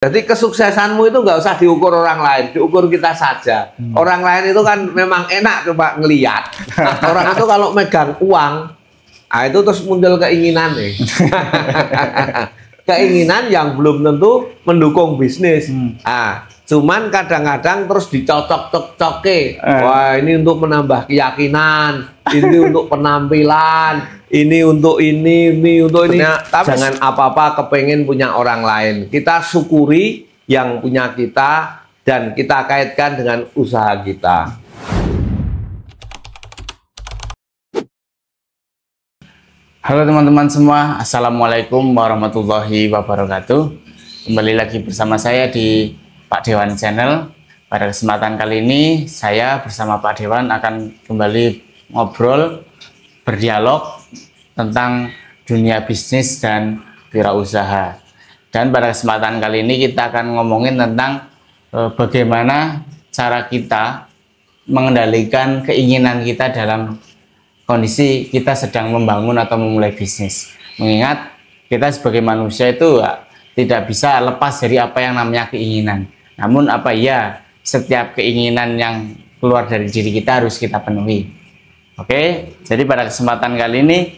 Jadi kesuksesanmu itu nggak usah diukur orang lain, diukur kita saja. Orang lain itu kan memang enak coba ngeliat. Orang itu kalau megang uang, itu terus muncul keinginan nih. Keinginan yang belum tentu mendukung bisnis. Cuman kadang-kadang terus dicocok-cocoke. Wah, ini untuk menambah keyakinan, ini untuk penampilan, ini untuk ini untuk ini. Tapi jangan apa-apa kepengen punya orang lain. Kita syukuri yang punya kita dan kita kaitkan dengan usaha kita. Halo teman-teman semua, Assalamualaikum warahmatullahi wabarakatuh. Kembali lagi bersama saya di Pak Dewan Channel. Pada kesempatan kali ini saya bersama Pak Dewan akan kembali ngobrol, berdialog tentang dunia bisnis dan wirausaha. Dan pada kesempatan kali ini kita akan ngomongin tentang bagaimana cara kita mengendalikan keinginan kita dalam kondisi kita sedang membangun atau memulai bisnis. Mengingat kita sebagai manusia itu tidak bisa lepas dari apa yang namanya keinginan. Namun apa ya, setiap keinginan yang keluar dari diri kita harus kita penuhi. Oke, jadi pada kesempatan kali ini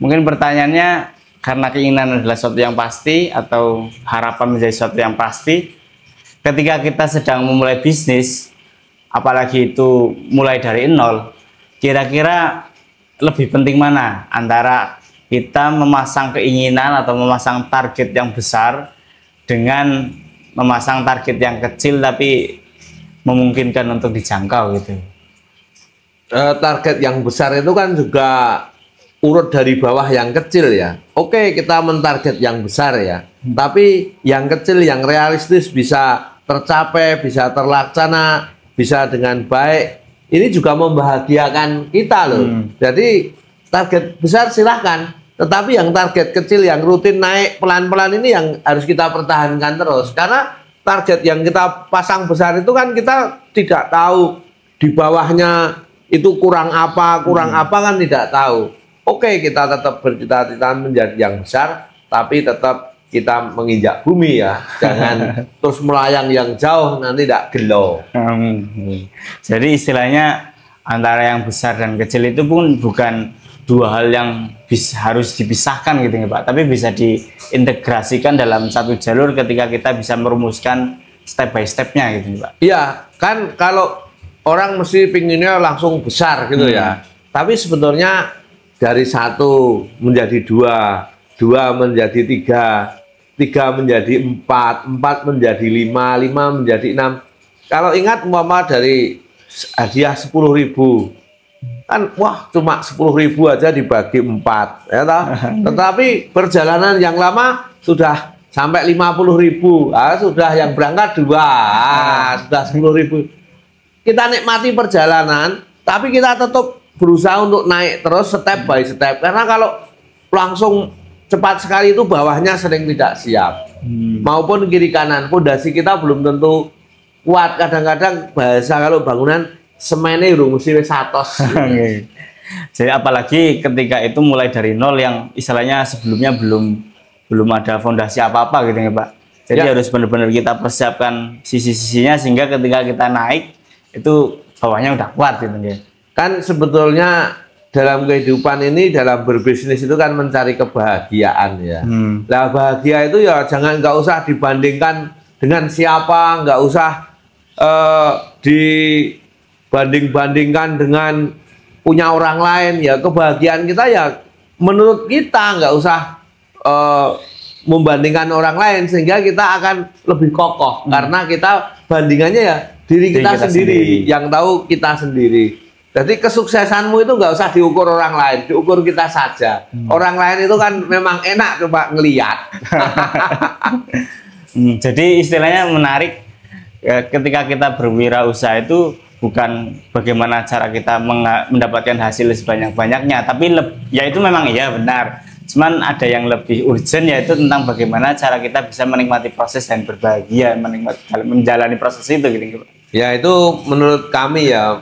mungkin pertanyaannya, karena keinginan adalah sesuatu yang pasti atau harapan menjadi sesuatu yang pasti, ketika kita sedang memulai bisnis, apalagi itu mulai dari nol, kira-kira lebih penting mana antara kita memasang keinginan atau memasang target yang besar dengan memasang target yang kecil tapi memungkinkan untuk dijangkau gitu? Target yang besar itu kan juga urut dari bawah yang kecil ya. Oke, kita mentarget yang besar ya, tapi yang kecil yang realistis bisa tercapai, bisa terlaksana, bisa dengan baik. Ini juga membahagiakan kita loh. Jadi target besar silahkan, tetapi yang target kecil yang rutin naik pelan-pelan ini yang harus kita pertahankan terus. Karena target yang kita pasang besar itu kan kita tidak tahu di bawahnya itu kurang apa kan tidak tahu. Oke, kita tetap bercita-cita menjadi yang besar, tapi tetap kita menginjak bumi ya, jangan terus melayang yang jauh, nanti tidak gelo. Jadi istilahnya antara yang besar dan kecil itu pun bukan dua hal yang harus dipisahkan gitu ya Pak, tapi bisa diintegrasikan dalam satu jalur ketika kita bisa merumuskan step by stepnya gitu Pak. Iya, kan kalau orang mesti pinginnya langsung besar gitu ya, tapi sebetulnya dari satu menjadi dua, dua menjadi tiga, tiga menjadi empat, empat menjadi lima, lima menjadi enam. Kalau ingat umpama dari hadiah 10.000 kan, wah cuma 10.000 aja dibagi 4 ya toh? Tetapi perjalanan yang lama sudah sampai 50.000, sudah yang berangkat 2, sudah 10.000. Kita nikmati perjalanan, tapi kita tetap berusaha untuk naik terus step by step. Karena kalau langsung cepat sekali itu bawahnya sering tidak siap, maupun kiri kanan fondasi kita belum tentu kuat. Kadang-kadang bahasa kalau bangunan semennya urung mesti wis atos. Jadi apalagi ketika itu mulai dari nol yang istilahnya sebelumnya belum ada fondasi apa-apa gitu ya Pak. Jadi harus benar-benar kita persiapkan sisi-sisinya sehingga ketika kita naik itu bawahnya udah kuat gitu ya. Kan sebetulnya dalam kehidupan ini, dalam berbisnis itu kan mencari kebahagiaan ya. Nah, bahagia itu ya nggak usah dibandingkan dengan siapa, nggak usah dibanding-bandingkan dengan punya orang lain ya. Kebahagiaan kita ya menurut kita, nggak usah membandingkan orang lain sehingga kita akan lebih kokoh karena kita bandingannya ya diri kita sendiri yang tahu kita sendiri. Jadi kesuksesanmu itu nggak usah diukur orang lain, diukur kita saja. Orang lain itu kan memang enak coba ngeliat. Jadi istilahnya menarik ketika kita berwirausaha itu bukan bagaimana cara kita mendapatkan hasil sebanyak-banyaknya, tapi ya itu memang iya benar. Cuman ada yang lebih urgent, yaitu tentang bagaimana cara kita bisa menikmati proses dan berbahagia menjalani proses itu gitu. Ya itu menurut kami ya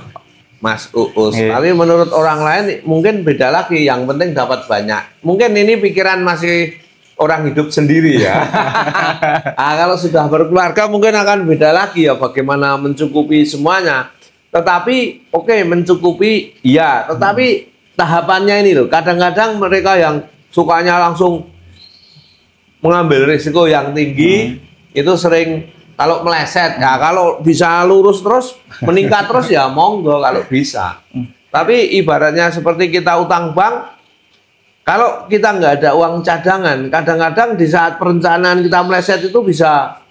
Mas Uus. Tapi menurut orang lain mungkin beda lagi. Yang penting dapat banyak. Mungkin ini pikiran masih orang hidup sendiri ya. Nah, kalau sudah berkeluarga mungkin akan beda lagi ya bagaimana mencukupi semuanya. Tetapi oke, mencukupi ya, tetapi tahapannya ini loh. Kadang-kadang mereka yang sukanya langsung mengambil risiko yang tinggi itu sering kalau meleset ya, kalau bisa lurus terus meningkat terus ya monggo kalau bisa. Tapi ibaratnya seperti kita utang bank, kalau kita nggak ada uang cadangan, kadang-kadang di saat perencanaan kita meleset itu bisa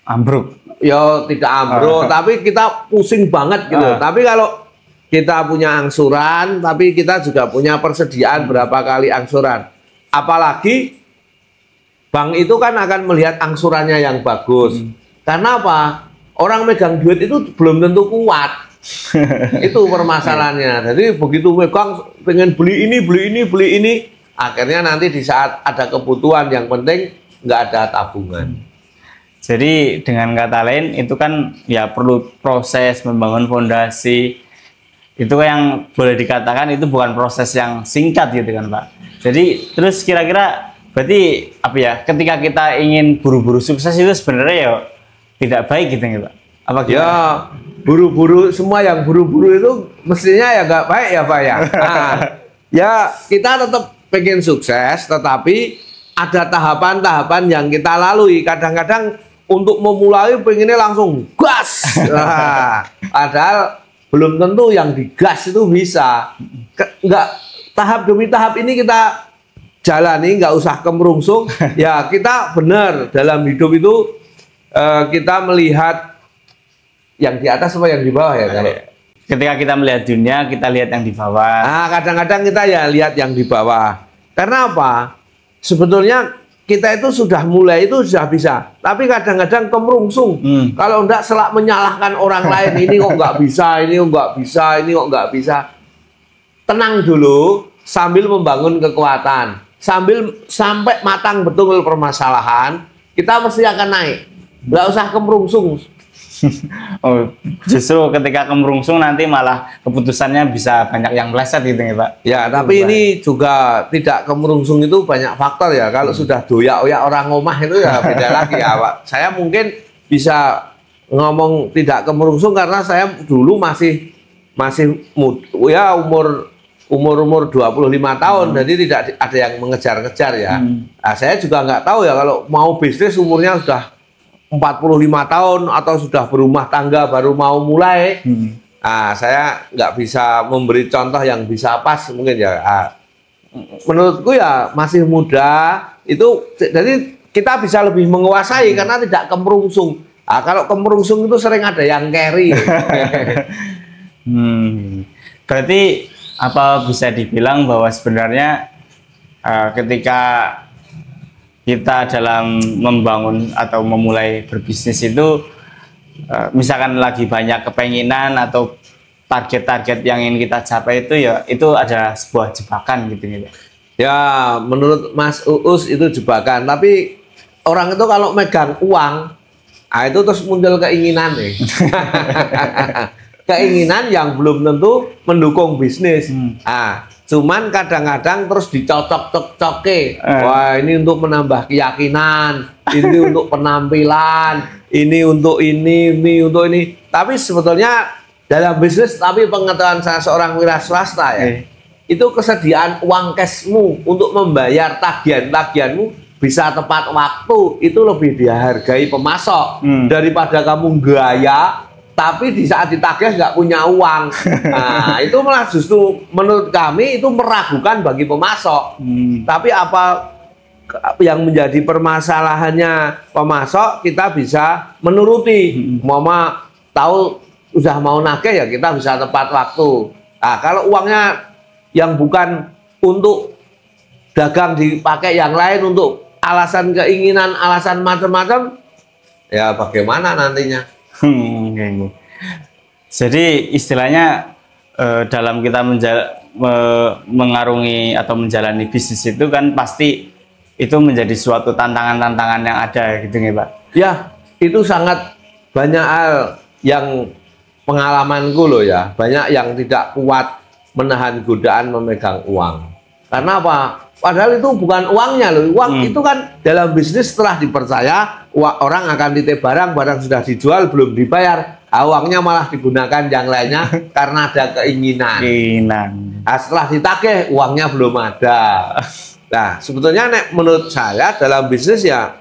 ambruk. Ya tidak ambruk, tapi kita pusing banget gitu. Tapi kalau kita punya angsuran, tapi kita juga punya persediaan berapa kali angsuran. Apalagi bank itu kan akan melihat angsurannya yang bagus. Karena apa? Orang megang duit itu belum tentu kuat. Itu permasalahannya. Jadi begitu megang pengen beli ini, akhirnya nanti di saat ada kebutuhan yang penting nggak ada tabungan. Jadi dengan kata lain itu kan ya perlu proses membangun fondasi. Itu yang boleh dikatakan itu bukan proses yang singkat gitu kan Pak. Jadi terus kira-kira berarti apa ya, ketika kita ingin buru-buru sukses itu sebenarnya ya tidak baik gitu ya Pak. Apa gimana? Ya buru-buru, semua yang buru-buru itu mestinya ya nggak baik ya Pak ya. Nah, ya kita tetap pengen sukses, tetapi ada tahapan-tahapan yang kita lalui. Kadang-kadang untuk memulai pengennya langsung gas. Nah, padahal belum tentu yang digas itu bisa. Nggak, tahap demi tahap ini kita jalani, nggak usah kemerungsung. Ya kita benar dalam hidup itu kita melihat yang di atas apa yang di bawah ya. Kalau ketika kita melihat dunia, kita lihat yang di bawah. Nah, kadang-kadang kita ya lihat yang di bawah. Karena apa? Sebetulnya kita itu sudah mulai itu sudah bisa, tapi kadang-kadang kemerungsung. Kalau enggak selak menyalahkan orang lain, ini kok nggak bisa, ini kok nggak bisa, ini kok nggak bisa. Tenang dulu, sambil membangun kekuatan, sampai matang betul permasalahan, kita mesti akan naik. Nggak usah kemerungsung. Oh, justru ketika kemerungsung nanti malah keputusannya bisa banyak yang meleset gitu ya Pak. Ya, tapi ini juga tidak kemerungsung itu banyak faktor ya. Kalau sudah doyak-oyak orang ngomah itu ya beda lagi ya Pak. Saya mungkin bisa ngomong tidak kemerungsung karena saya dulu masih ya umur 25 tahun, jadi tidak ada yang mengejar-ngejar ya. Nah, saya juga nggak tahu ya kalau mau bisnis umurnya sudah 45 tahun atau sudah berumah tangga baru mau mulai. Nah, saya nggak bisa memberi contoh yang bisa pas mungkin ya. Menurutku ya masih muda itu, jadi kita bisa lebih menguasai karena tidak kemerungsung. Nah, kalau kemerungsung itu sering ada yang carry. Berarti apa bisa dibilang bahwa sebenarnya ketika kita dalam membangun atau memulai berbisnis itu misalkan lagi banyak kepenginan atau target-target yang ingin kita capai itu ya itu ada sebuah jebakan gitu ya. Ya menurut Mas Uus itu jebakan, tapi orang itu kalau megang uang itu terus muncul keinginan nih. Keinginan yang belum tentu mendukung bisnis. Cuman kadang-kadang terus dicocok-cocoke. Wah, ini untuk menambah keyakinan, ini untuk penampilan, ini untuk ini untuk ini. Tapi sebetulnya dalam bisnis, tapi pengetahuan saya seorang wira swasta ya, itu kesediaan uang cashmu untuk membayar tagihan-tagihanmu bisa tepat waktu, itu lebih dihargai pemasok daripada kamu gaya tapi di saat ditagih nggak punya uang. Nah, itu malah justru menurut kami itu meragukan bagi pemasok. Tapi apa yang menjadi permasalahannya pemasok, kita bisa menuruti. Mama tahu udah mau nagih ya kita bisa tepat waktu. Nah, kalau uangnya yang bukan untuk dagang dipakai yang lain untuk alasan keinginan, alasan macam-macam, ya bagaimana nantinya? Jadi istilahnya dalam kita mengarungi atau menjalani bisnis itu kan pasti itu menjadi suatu tantangan-tantangan yang ada gitu ya Pak? Ya, itu sangat banyak hal yang pengalamanku loh ya, banyak yang tidak kuat menahan godaan memegang uang. Karena apa? Padahal itu bukan uangnya loh. Uang itu kan dalam bisnis setelah dipercaya, orang akan titip barang sudah dijual belum dibayar. Uangnya malah digunakan yang lainnya karena ada keinginan. Nah, setelah ditagih uangnya belum ada. Nah, sebetulnya menurut saya dalam bisnis ya,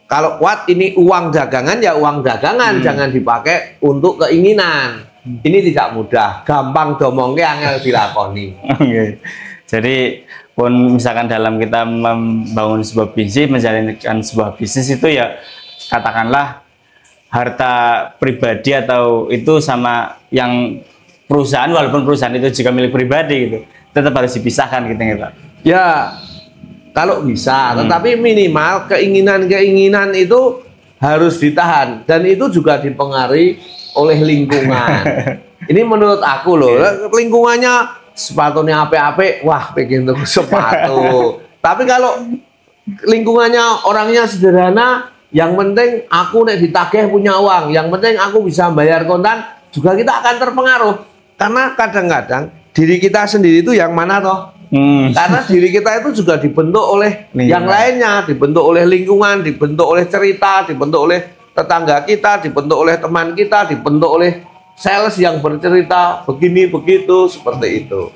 kalau kuat ini uang dagangan ya uang dagangan, jangan dipakai untuk keinginan. Ini tidak mudah, gampang domongke angel dilakoni. Jadi pun misalkan dalam kita membangun sebuah bisnis, menjalankan sebuah bisnis itu ya katakanlah harta pribadi atau itu sama yang perusahaan, walaupun perusahaan itu juga milik pribadi gitu, tetap harus dipisahkan gitu ya Pak. Ya kalau bisa, tetapi minimal keinginan-keinginan itu harus ditahan dan itu juga dipengaruhi oleh lingkungan. Ini menurut aku loh, lingkungannya sepatunya apik-apik, wah pengen tuh sepatu. Tapi kalau lingkungannya orangnya sederhana, yang penting aku nek ditagih punya uang, yang penting aku bisa bayar kontan, juga kita akan terpengaruh. Karena kadang-kadang diri kita sendiri itu yang mana toh? Karena diri kita itu juga dibentuk oleh yang lainnya, dibentuk oleh lingkungan, dibentuk oleh cerita, dibentuk oleh tetangga kita, dibentuk oleh teman kita, dibentuk oleh sales yang bercerita begini begitu seperti itu.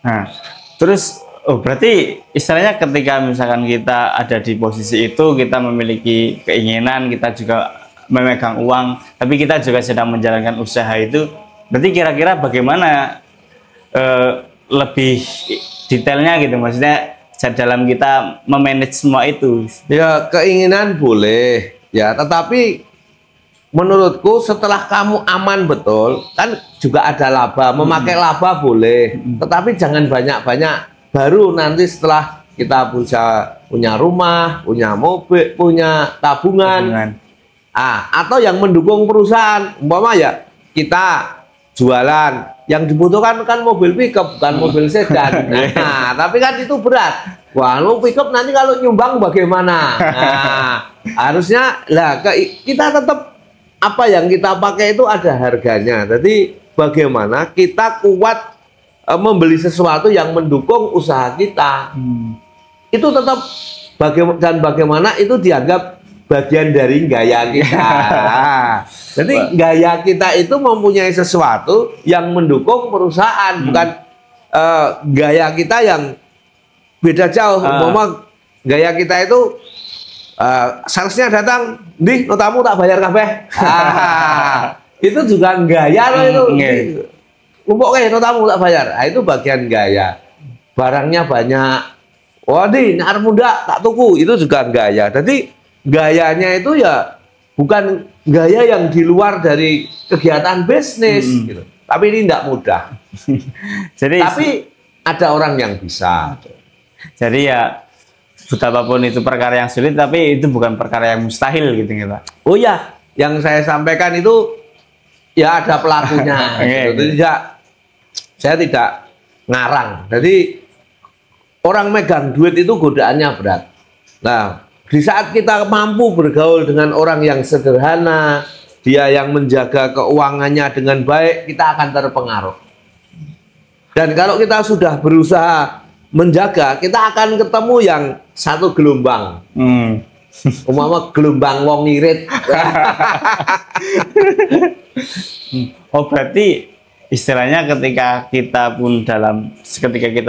Nah, terus berarti istilahnya ketika misalkan kita ada di posisi itu, kita memiliki keinginan, kita juga memegang uang, tapi kita juga sedang menjalankan usaha itu, berarti kira-kira bagaimana lebih detailnya gitu, maksudnya dalam kita memanage semua itu? Ya keinginan boleh, ya tetapi menurutku setelah kamu aman betul, kan juga ada laba. Memakai laba boleh, tetapi jangan banyak-banyak. Baru nanti setelah kita punya rumah, punya mobil, punya tabungan. Atau yang mendukung perusahaan. Umpama ya kita jualan, yang dibutuhkan kan mobil pickup, bukan mobil sedan. Nah, tapi kan itu berat. Wah, lu pickup nanti kalau nyumbang bagaimana? Nah, harusnya lah kita tetap apa yang kita pakai itu ada harganya. Jadi bagaimana kita kuat membeli sesuatu yang mendukung usaha kita. Itu tetap bagaimana itu dianggap bagian dari gaya kita. Jadi gaya kita itu mempunyai sesuatu yang mendukung perusahaan, bukan gaya kita yang beda jauh. Umpama gaya kita itu salesnya datang, nih notamu tak bayar kabeh. Itu juga gaya loh itu. Umpuk notamu tak bayar. Nah, itu bagian gaya. Barangnya banyak. Wah, nih arep muda tak tuku, itu juga gaya. Jadi gayanya itu ya bukan gaya yang di luar dari kegiatan bisnis gitu. Tapi ini tidak mudah. Tapi ada orang yang bisa. Jadi ya betapapun itu perkara yang sulit, tapi itu bukan perkara yang mustahil gitu ya Pak. Oh ya, yang saya sampaikan itu ya ada pelakunya. Gitu. Saya tidak ngarang. Jadi orang megang duit itu godaannya berat. Nah, di saat kita mampu bergaul dengan orang yang sederhana, dia yang menjaga keuangannya dengan baik, kita akan terpengaruh. Dan kalau kita sudah berusaha menjaga, kita akan ketemu yang satu gelombang. Umpama gelombang wong ngirit. Oh, berarti istilahnya ketika kita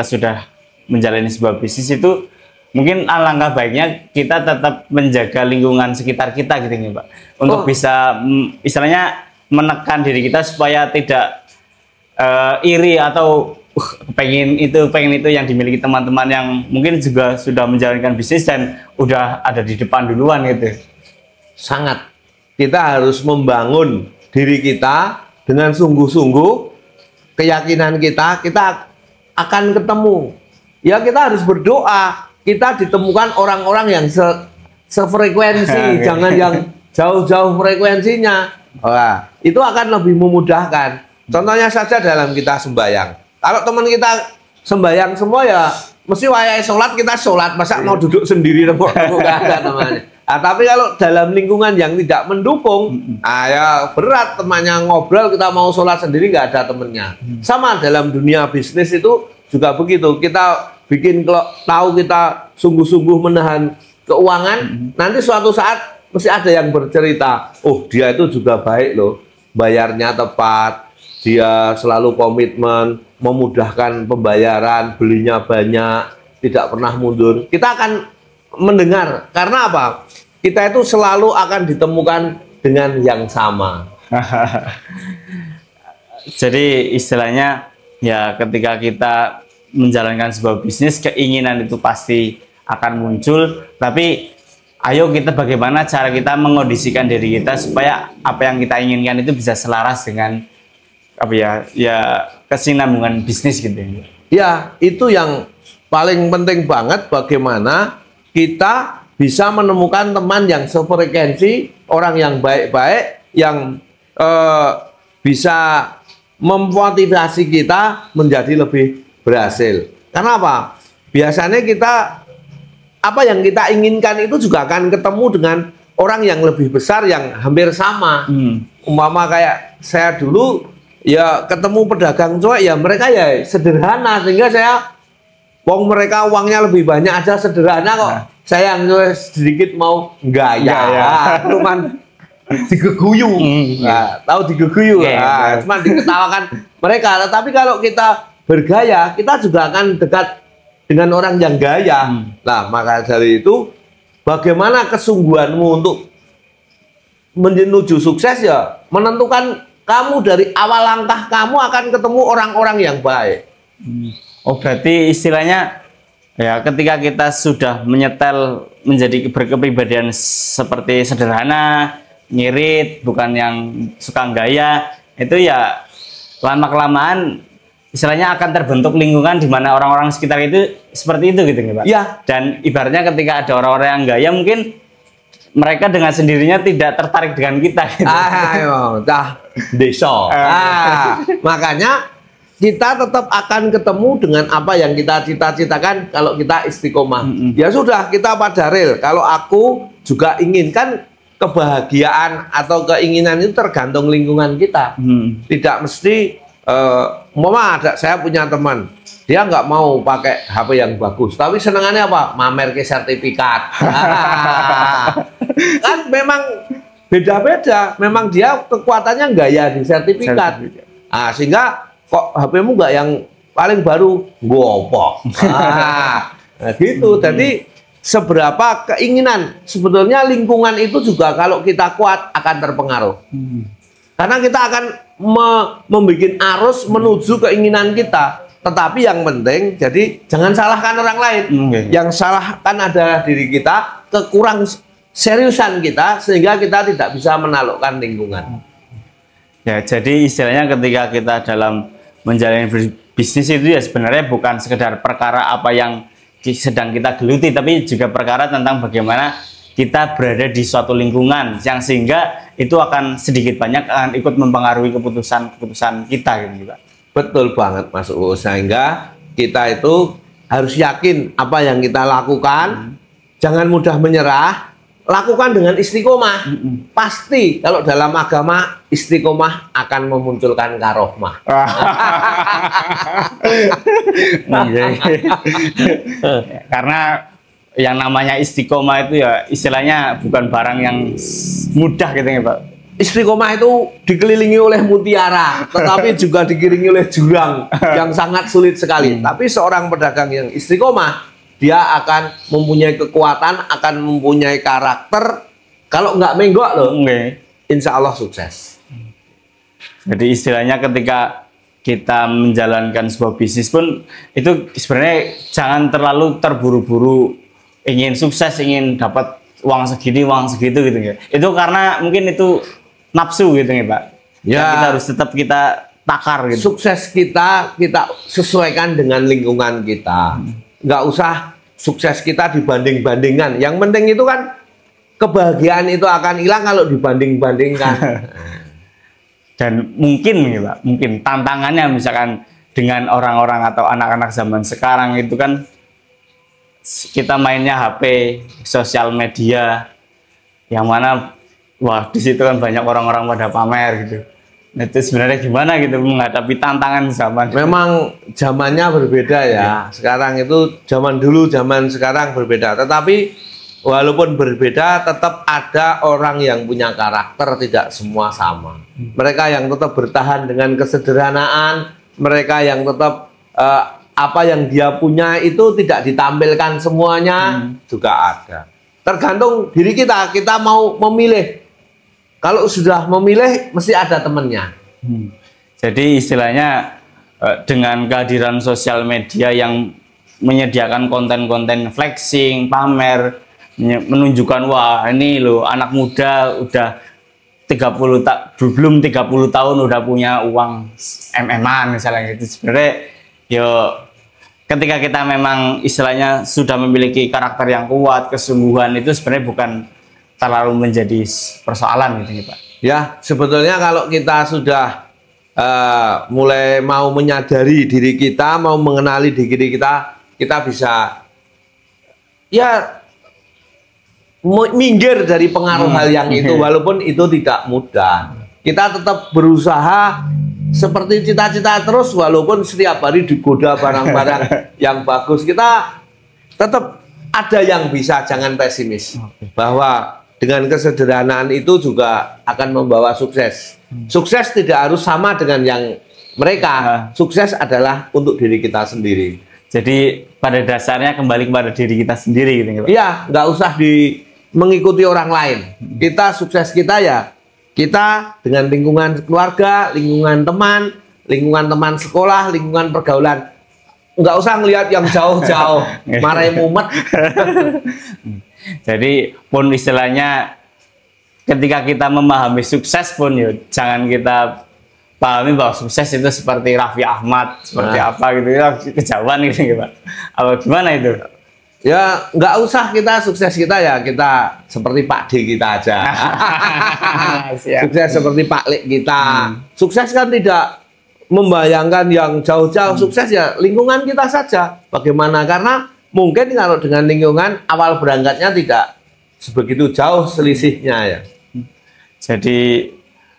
sudah menjalani sebuah bisnis itu mungkin alangkah baiknya kita tetap menjaga lingkungan sekitar kita gitu nih Pak, untuk bisa istilahnya menekan diri kita supaya tidak iri atau pengen itu yang dimiliki teman-teman yang mungkin juga sudah menjalankan bisnis dan udah ada di depan duluan gitu. Sangat, kita harus membangun diri kita dengan sungguh-sungguh. Keyakinan kita akan ketemu. Ya kita harus berdoa. Kita ditemukan orang-orang yang sefrekuensi, jangan yang jauh-jauh frekuensinya. Wah, itu akan lebih memudahkan. Contohnya saja dalam kita sembahyang. Kalau teman kita sembahyang semua ya mesti wayai sholat kita sholat, masa mau duduk sendiri nggak ada namanya. Nah, tapi kalau dalam lingkungan yang tidak mendukung, ya berat temannya ngobrol, kita mau sholat sendiri nggak ada temennya. Sama dalam dunia bisnis itu juga begitu. Kita bikin kalau tahu kita sungguh-sungguh menahan keuangan, nanti suatu saat mesti ada yang bercerita, oh dia itu juga baik loh, bayarnya tepat, dia selalu komitmen, memudahkan pembayaran, belinya banyak, tidak pernah mundur. Kita akan mendengar, karena apa? Kita itu selalu akan ditemukan dengan yang sama. Jadi istilahnya ya ketika kita menjalankan sebuah bisnis, keinginan itu pasti akan muncul, tapi ayo kita bagaimana cara kita mengondisikan diri kita supaya apa yang kita inginkan itu bisa selaras dengan apa ya kesinambungan bisnis gitu ya. Ya, itu yang paling penting banget, bagaimana kita bisa menemukan teman yang sefrekuensi, orang yang baik-baik, yang bisa memotivasi kita menjadi lebih berhasil. Karena apa? Biasanya kita apa yang kita inginkan itu juga akan ketemu dengan orang yang lebih besar yang hampir sama. Umpama kayak saya dulu ya ketemu pedagang cuek, ya mereka ya sederhana, sehingga saya mereka uangnya lebih banyak aja sederhana kok. Saya yang sedikit mau gaya. Cuman digeguyu. Tahu digeguyu. Cuman diketawakan mereka. Tapi kalau kita bergaya, kita juga akan dekat dengan orang yang gaya. Nah, maka dari itu, bagaimana kesungguhanmu untuk menuju sukses, ya menentukan kamu dari awal langkah kamu akan ketemu orang-orang yang baik. Oh, berarti istilahnya ya ketika kita sudah menyetel menjadi berkepribadian seperti sederhana, ngirit, bukan yang suka gaya, itu ya lama-kelamaan istilahnya akan terbentuk lingkungan di mana orang-orang sekitar itu seperti itu gitu Pak. Iya. Dan ibaratnya ketika ada orang-orang yang gaya, mungkin mereka dengan sendirinya tidak tertarik dengan kita gitu. Desa. Makanya kita tetap akan ketemu dengan apa yang kita cita-citakan kalau kita istiqomah. Ya sudah, kita pada rel. Kalau aku juga inginkan kebahagiaan atau keinginan itu tergantung lingkungan kita. Tidak mesti saya punya teman, dia nggak mau pakai HP yang bagus, tapi senangannya apa? Mamer ke sertifikat. Kan memang beda-beda, memang dia kekuatannya gaya di sertifikat. Sehingga kok HP-mu nggak yang paling baru, gopo. Gitu. Jadi seberapa keinginan, sebetulnya lingkungan itu juga kalau kita kuat akan terpengaruh. Karena kita akan membuat arus menuju keinginan kita. Tetapi yang penting, jadi jangan salahkan orang lain. Yang salahkan adalah diri kita, kekurang seriusan kita, sehingga kita tidak bisa menaklukkan lingkungan. Ya, jadi istilahnya ketika kita dalam menjalani bisnis itu ya sebenarnya bukan sekedar perkara apa yang sedang kita geluti, tapi juga perkara tentang bagaimana kita berada di suatu lingkungan yang sehingga itu akan sedikit banyak akan ikut mempengaruhi keputusan kita gitu Pak. Betul banget Mas Uus. Sehingga kita itu harus yakin apa yang kita lakukan, jangan mudah menyerah, lakukan dengan istiqomah. Pasti kalau dalam agama istiqomah akan memunculkan karohmah. Karena yang namanya istiqomah itu ya istilahnya bukan barang yang mudah gitu ya Pak. Istiqomah itu dikelilingi oleh mutiara, tetapi juga dikiringi oleh jurang yang sangat sulit sekali. Tapi seorang pedagang yang istiqomah, dia akan mempunyai kekuatan, akan mempunyai karakter. Kalau nggak menggok loh, insya Allah sukses. Jadi istilahnya ketika kita menjalankan sebuah bisnis pun itu sebenarnya jangan terlalu terburu-buru ingin sukses, ingin dapat uang segini, uang segitu gitu ya. Itu karena mungkin itu nafsu gitu ya Pak. Ya, kita harus tetap kita takar gitu. Sukses kita sesuaikan dengan lingkungan kita. Nggak usah sukses kita dibanding-bandingkan. Yang penting itu kan kebahagiaan itu akan hilang kalau dibanding-bandingkan. Dan mungkin ya Pak, mungkin tantangannya misalkan dengan orang-orang atau anak-anak zaman sekarang itu kan kita mainnya HP, sosial media, yang mana wah di situ kan banyak orang-orang pada pamer gitu. Itu sebenarnya gimana gitu menghadapi tantangan zaman? Memang zamannya berbeda ya. Sekarang itu zaman dulu, zaman sekarang berbeda. Tetapi walaupun berbeda, tetap ada orang yang punya karakter, tidak semua sama. Mereka yang tetap bertahan dengan kesederhanaan, mereka yang tetap apa yang dia punya itu tidak ditampilkan semuanya, juga ada. Tergantung diri kita, kita mau memilih. Kalau sudah memilih, mesti ada temennya. Jadi istilahnya dengan kehadiran sosial media yang menyediakan konten-konten flexing, pamer, menunjukkan wah ini loh anak muda udah belum 30 tahun udah punya uang MM-an misalnya gitu. Sebenarnya yo ketika kita memang istilahnya sudah memiliki karakter yang kuat, kesungguhan itu sebenarnya bukan terlalu menjadi persoalan gitu ya Pak. Ya, sebetulnya kalau kita sudah mulai mau menyadari diri kita, mau mengenali diri kita, kita bisa ya minggir dari pengaruh hal yang itu, walaupun itu tidak mudah. Kita tetap berusaha seperti cita-cita terus, walaupun setiap hari digoda barang-barang yang bagus. Kita tetap ada yang bisa, jangan pesimis. Bahwa dengan kesederhanaan itu juga akan membawa sukses. Sukses tidak harus sama dengan yang mereka. Sukses adalah untuk diri kita sendiri. Jadi pada dasarnya kembali kepada diri kita sendiri gitu ya Pak? Iya, nggak usah mengikuti orang lain. Kita sukses kita ya, kita dengan lingkungan keluarga, lingkungan teman sekolah, lingkungan pergaulan. Nggak usah ngelihat yang jauh-jauh, marahin mumet. Jadi pun istilahnya ketika kita memahami sukses pun ya jangan kita pahami bahwa sukses itu seperti Raffi Ahmad, seperti apa gitu ya, kejauhan gitu ya Pak. Apa gimana itu? Ya nggak usah kita sukses kita ya kita seperti Pak D kita aja. Sukses seperti Pak Lek kita. Sukses kan tidak membayangkan yang jauh-jauh. Sukses ya lingkungan kita saja. Bagaimana? Karena mungkin kalau dengan lingkungan awal berangkatnya tidak sebegitu jauh selisihnya ya. Jadi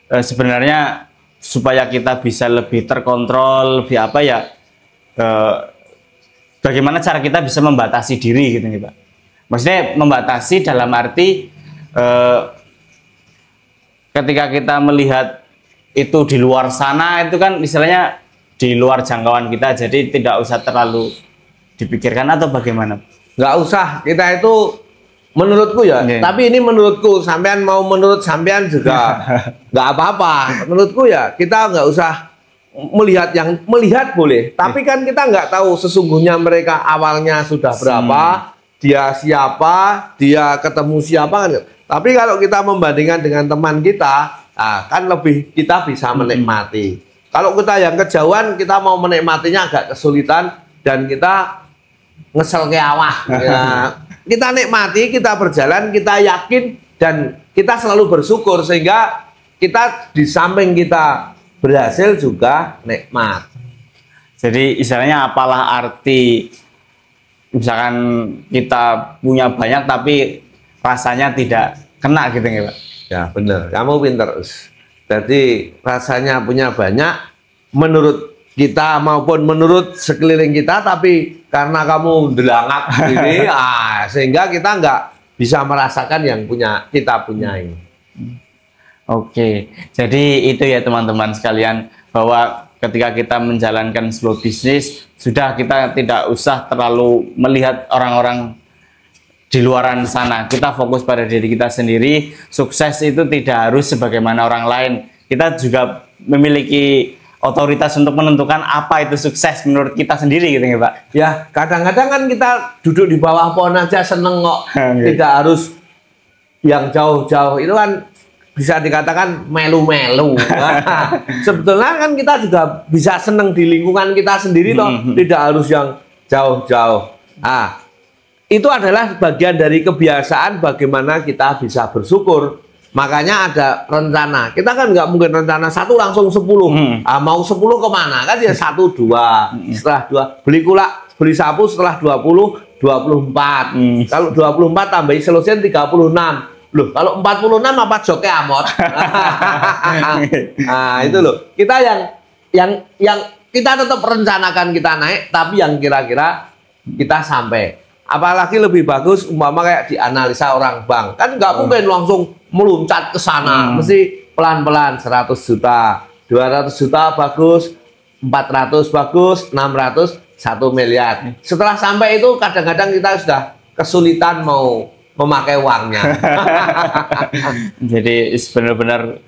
sebenarnya supaya kita bisa lebih terkontrol, lebih apa ya, bagaimana cara kita bisa membatasi diri gitu nih Pak. Maksudnya membatasi dalam arti ketika kita melihat itu di luar sana itu kan istilahnya di luar jangkauan kita, jadi tidak usah terlalu dipikirkan atau bagaimana? Nggak usah, kita itu menurutku ya, tapi ini menurutku, sampean mau menurut sampean juga nggak apa-apa. Menurutku ya kita nggak usah melihat boleh, tapi kan kita nggak tahu sesungguhnya mereka awalnya sudah berapa, dia siapa, dia ketemu siapa kan. Tapi kalau kita membandingkan dengan teman kita, kan lebih kita bisa menikmati. Kalau kita yang kejauhan, kita mau menikmatinya agak kesulitan dan kita ngesel ke awah. Ya. Kita nikmati, kita berjalan, kita yakin dan kita selalu bersyukur sehingga kita di samping kita berhasil juga nikmat. Jadi istilahnya apalah arti misalkan kita punya banyak tapi rasanya tidak kena gitu ya Pak? Ya benar, kamu pinter. Jadi rasanya punya banyak menurut kita maupun menurut sekeliling kita, tapi karena kamu delangak ini, sehingga kita nggak bisa merasakan yang kita punyai. Oke, jadi itu ya teman-teman sekalian, bahwa ketika kita menjalankan sebuah bisnis, sudah kita tidak usah terlalu melihat orang-orang di luaran sana. Kita fokus pada diri kita sendiri. Sukses itu tidak harus sebagaimana orang lain. Kita juga memiliki otoritas untuk menentukan apa itu sukses menurut kita sendiri gitu ya Pak. Ya, kadang-kadang kan kita duduk di bawah pohon aja seneng kok. Tidak harus yang jauh-jauh. Itu kan bisa dikatakan melu-melu. Sebetulnya kan kita juga bisa seneng di lingkungan kita sendiri loh, tidak harus yang jauh-jauh. Itu adalah bagian dari kebiasaan bagaimana kita bisa bersyukur. Makanya ada rencana. Kita kan nggak mungkin rencana satu langsung 10. Mau 10 kemana? Kan ya 1, 2. Setelah 2 beli sapu setelah 20, 24. Kalau 24 tambahin selesai 36. Loh, kalau 46 apa joke amot? Nah, itu loh. Kita yang kita tetap rencanakan kita naik, tapi yang kira-kira kita sampai. Apalagi lebih bagus umpama kayak dianalisa orang bank. Kan nggak mungkin langsung meluncat ke sana. Mesti pelan-pelan 100 juta, 200 juta bagus, 400 bagus, 600 1 miliar. Setelah sampai itu kadang-kadang kita sudah kesulitan mau memakai uangnya. Jadi benar-benar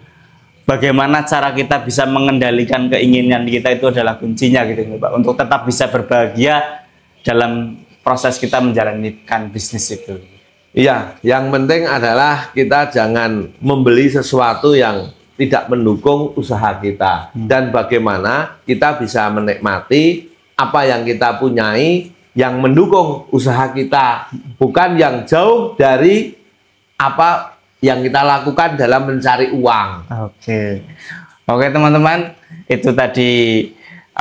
bagaimana cara kita bisa mengendalikan keinginan kita itu adalah kuncinya gitu Pak. Untuk tetap bisa berbahagia dalam proses kita menjalankan bisnis itu. Iya, yang penting adalah kita jangan membeli sesuatu yang tidak mendukung usaha kita. Dan bagaimana kita bisa menikmati apa yang kita punyai yang mendukung usaha kita, bukan yang jauh dari apa yang kita lakukan dalam mencari uang. Oke teman-teman, itu tadi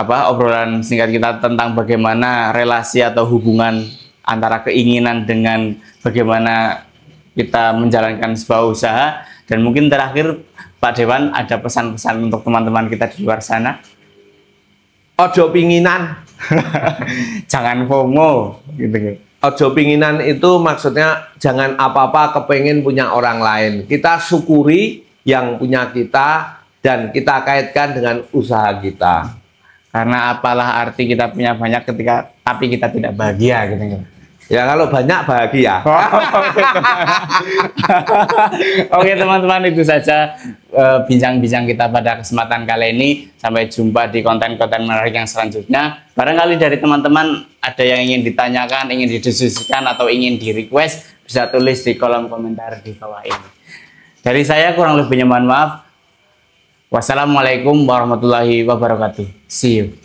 obrolan singkat kita tentang bagaimana relasi atau hubungan antara keinginan dengan bagaimana kita menjalankan sebuah usaha. Dan mungkin terakhir Pak Dewan ada pesan-pesan untuk teman-teman kita di luar sana. Ojo pinginan. Jangan FOMO gitu. Ojo pinginan itu maksudnya jangan apa-apa kepengen punya orang lain. Kita syukuri yang punya kita dan kita kaitkan dengan usaha kita. Karena apalah arti kita punya banyak ketika tapi kita tidak bahagia gitu. Ya kalau banyak bahagia. Oke teman-teman, itu saja bincang-bincang kita pada kesempatan kali ini. Sampai jumpa di konten-konten menarik yang selanjutnya. Barangkali dari teman-teman ada yang ingin ditanyakan, ingin didiskusikan atau ingin di request, bisa tulis di kolom komentar di bawah ini. Dari saya kurang lebihnya mohon maaf. Wassalamualaikum warahmatullahi wabarakatuh. See you.